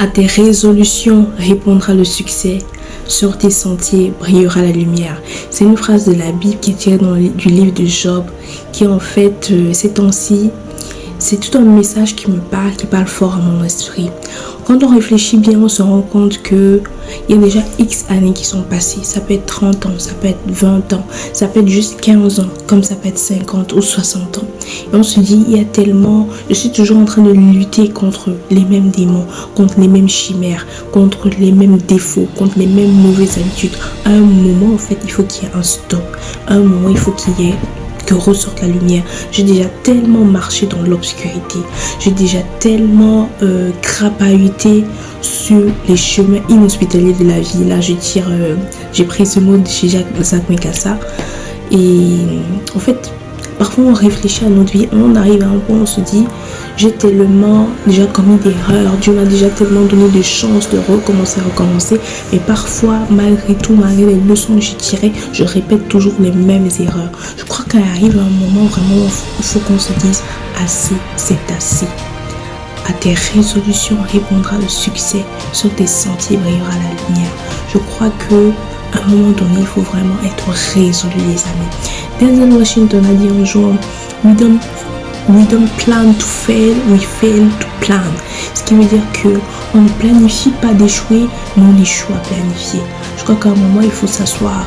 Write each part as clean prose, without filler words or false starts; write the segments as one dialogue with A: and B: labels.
A: À tes résolutions répondra le succès. Sur tes sentiers brillera la lumière. C'est une phrase de la Bible qui est tirée du livre de Job, qui en fait, ces temps-ci, c'est tout un message qui me parle, qui parle fort à mon esprit. Quand on réfléchit bien, on se rend compte qu'il y a déjà X années qui sont passées. Ça peut être 30 ans, ça peut être 20 ans, ça peut être juste 15 ans, comme ça peut être 50 ou 60 ans. Et on se dit, il y a tellement... Je suis toujours en train de lutter contre les mêmes démons, contre les mêmes chimères, contre les mêmes défauts, contre les mêmes mauvaises habitudes. À un moment, en fait, il faut qu'il y ait un stop. À un moment, il faut qu'il y ait... que ressorte la lumière. J'ai déjà tellement marché dans l'obscurité. J'ai déjà tellement crapahuté sur les chemins inhospitaliers de la vie. Là, j'ai pris ce mot de chez Jacques Mekassa. Et en fait, parfois on réfléchit à notre vie, on arrive à un point où on se dit, j'ai tellement déjà commis d'erreurs, Dieu m'a déjà tellement donné de chances de recommencer. Mais parfois, malgré tout, malgré les leçons que j'ai tirées, je répète toujours les mêmes erreurs. Je crois qu'il arrive un moment vraiment où il faut qu'on se dise, assez, c'est assez. À tes résolutions répondra le succès, sur tes sentiers brillera la lumière. Je crois que à un moment donné, il faut vraiment être résolu, les amis. Denzel Washington a dit un jour, we don't plan to fail, we fail to plan. Ce qui veut dire qu'on ne planifie pas d'échouer, mais on échoue à planifier. Je crois qu'à un moment, il faut s'asseoir,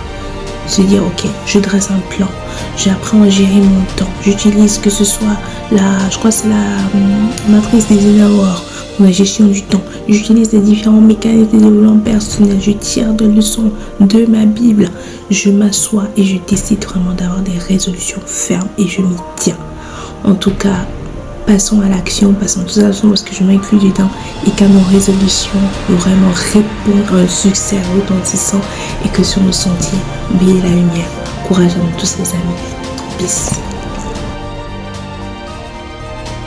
A: se dire, ok, je dresse un plan, j'apprends à gérer mon temps, j'utilise que ce soit je crois que c'est la matrice des Eisenhower, la gestion du temps. J'utilise les différents mécanismes de développement personnel. Je tire des leçons de ma Bible. Je m'assois et je décide vraiment d'avoir des résolutions fermes et je m'y tiens. En tout cas, passons à l'action, passons tous à l'action parce que je m'inclus dedans et qu'à nos résolutions vraiment répondent à un succès retentissant et que sur nos sentiers brille la lumière. Courage à nous tous les amis. Peace.